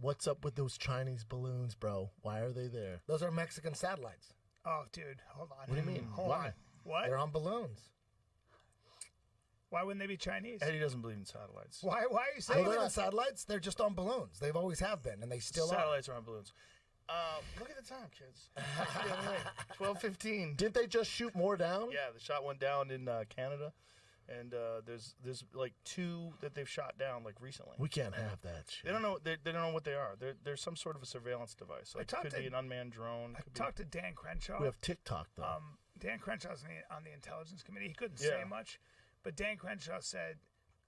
What's up with those Chinese balloons, bro? Why are they there? Those are Mexican satellites. Oh, dude, hold on. What do you mean? Hold Why? on. What? They're on balloons. Why wouldn't they be Chinese? Eddie doesn't believe in satellites. Why are you They saying believe in that? satellites. They're just on balloons. They've always have been, and they still Satellites are on balloons. Look at the time, kids. 12:15. Didn't they just shoot more down? Yeah, the shot went down in Canada, and there's like 2 that they've shot down like recently. We can't have that shit. They don't know. They don't know what they are. They're some sort of a surveillance device. Like talked could to- be an unmanned drone. I Could be, talked to Dan Crenshaw. We have TikTok, though. Dan Crenshaw's on the intelligence committee. He couldn't Yeah. say much, but Dan Crenshaw said,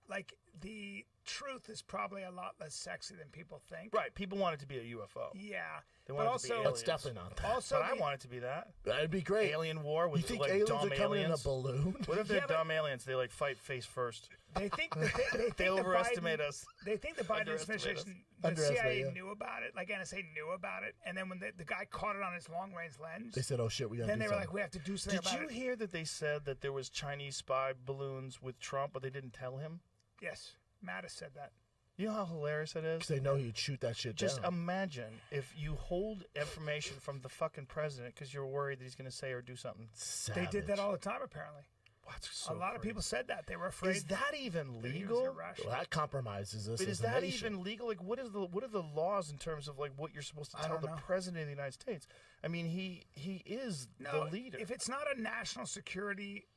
like, the truth is probably a lot less sexy than people think. right. People want it to be a UFO. Yeah. They But want it to be also, aliens. That's definitely not that. also, But I the- want it to be that. That'd be great. Alien war with You think like aliens dumb are coming aliens. in a balloon? What if they're Yeah, but- dumb aliens? They like fight face first. they think that they think They the overestimate Biden, us. They think the Biden Underestimate us. administration, the Underestimate, CIA yeah. knew about it, like NSA knew about it, and then when the guy caught it on his long-range lens, They said, "Oh shit, we gotta then do they were something." like, "We have to do something Did about you it." hear that they said that there was Chinese spy balloons with Trump, but they didn't tell him? Yes, Mattis said that. You know how hilarious that is? Because they know he'd shoot that shit Just down. imagine if you hold information from the fucking president because you're worried that he's going to say or do something. They did that Savage. all the time, apparently. That's so A lot of crazy. people said that. They were afraid. Is that even that he was legal? irrational. Well, that compromises us But as is a that nation. even legal? Like, what are the laws in terms of like what you're supposed to I tell don't the know. president of the United States? I mean, he is No, the leader. if it's not a national security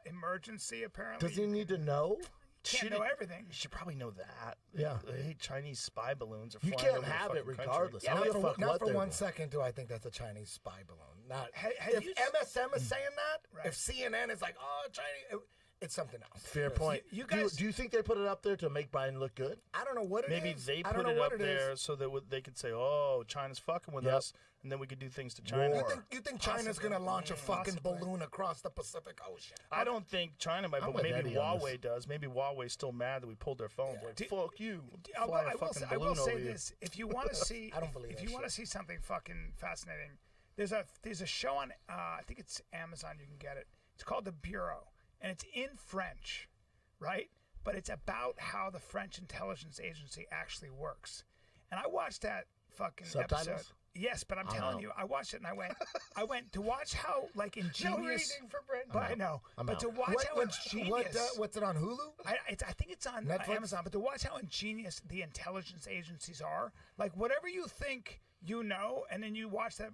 emergency, apparently. Does he need to know? Can't know everything. You should probably know that. Yeah. Hey, Chinese spy balloons are You flying can't over the have it fucking country. regardless. Yeah, I don't give a fuck not what for they're one doing. second do I think that's a Chinese spy balloon. Not Have if you- MSM is saying that. Right. If CNN is like, "Oh, Chinese," it's something else. Fair Because point. you Do- guys- do you think they put it up there to make Biden look good? I don't know what it is. Maybe they I put don't know it what up it there is. so that they could say, "Oh, China's fucking with Yep. us," and then we could do things to China. War. You think China's going to launch a fucking Possibly. balloon across the Pacific Ocean? I don't think China might, I'm but with maybe Eddie on Huawei this. does. Maybe Huawei's still mad that we pulled their phones. Like, fuck you. I Fly a will fucking say, I will balloon say over you. this: if you want to see, I don't believe if that you want to shit. see something fucking fascinating, there's a show on I think it's Amazon. You can get it. It's called The Bureau, and it's in French, right? But it's about how the French intelligence agency actually works. And I watched that fucking Subtitles? episode. Yes, but I'm telling out. you, I watched it and I went to watch how like ingenious. for Brent. But I know, I'm but out. to watch how ingenious. What's it on Hulu? I think it's on Netflix? Amazon, but to watch how ingenious the intelligence agencies are, like whatever you think you know, and then you watch that,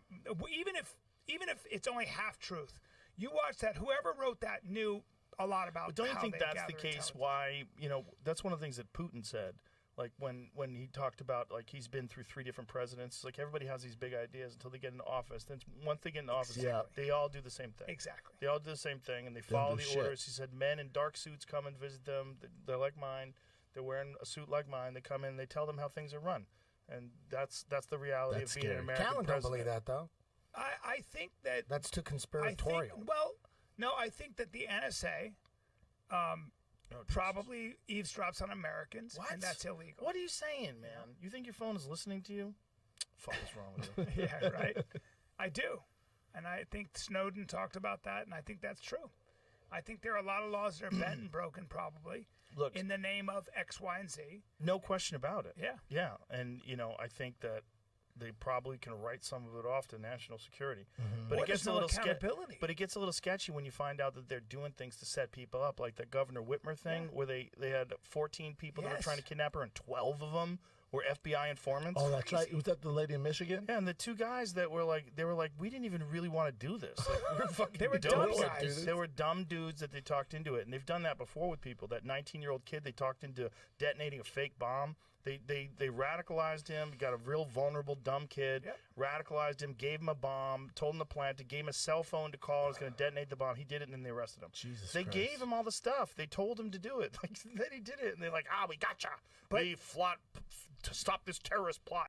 even if it's only half truth, you watch that. Whoever wrote that knew a lot about. But don't you how think they that's gather the case? intelligence. Why that's one of the things that Putin said. Like when he talked about like he's been through 3 different presidents. Like everybody has these big ideas until they get into office. Then once they get into office, Yeah. they all do the same thing. Exactly. They all do the same thing, and they Don't follow do the shit. orders. He said, "Men in dark suits come and visit them. They're like mine. They're wearing a suit like mine. They come in. They tell them how things are run." And that's the reality That's of being an scary. American Callan don't president. believe that though. I think that That's too I conspiratorial. think, well, no, I think that the NSA Oh, Jesus. probably eavesdrops on Americans, What? and that's illegal. What are you saying, man? You think your phone is listening to you? Fuck is wrong with you? Yeah, right. I do, and I think Snowden talked about that, and I think that's true. I think there are a lot of laws that are bent and broken, probably, Look, in the name of X, Y, and Z. no question about it. Yeah. Yeah, and I think that they probably can write some of it off to national security. But Or it gets there's a no little accountability. But it gets a little sketchy when you find out that they're doing things to set people up, like the Governor Whitmer thing, where they had 14 people that were Yes. trying to kidnap her, and 12 of them were FBI informants. Oh, that's right. Was that the lady in Michigan? Yeah, and the 2 guys that were like, we didn't even really want to do this. Like, we're fucking They were dumb dumb guys. guys. They were dumb dudes that they talked into it, and they've done that before with people. That 19-year-old kid they talked into detonating a fake bomb. They radicalized him. Got a real vulnerable, dumb kid. Yep. Radicalized him, gave him a bomb, told him to plant it, gave him a cell phone to call. Was going to detonate the bomb. He did it, and then they arrested him. Jesus They Christ. gave him all the stuff. They told him to do it. Like then he did it, and they're like, we gotcha. We fought to stop this terrorist plot.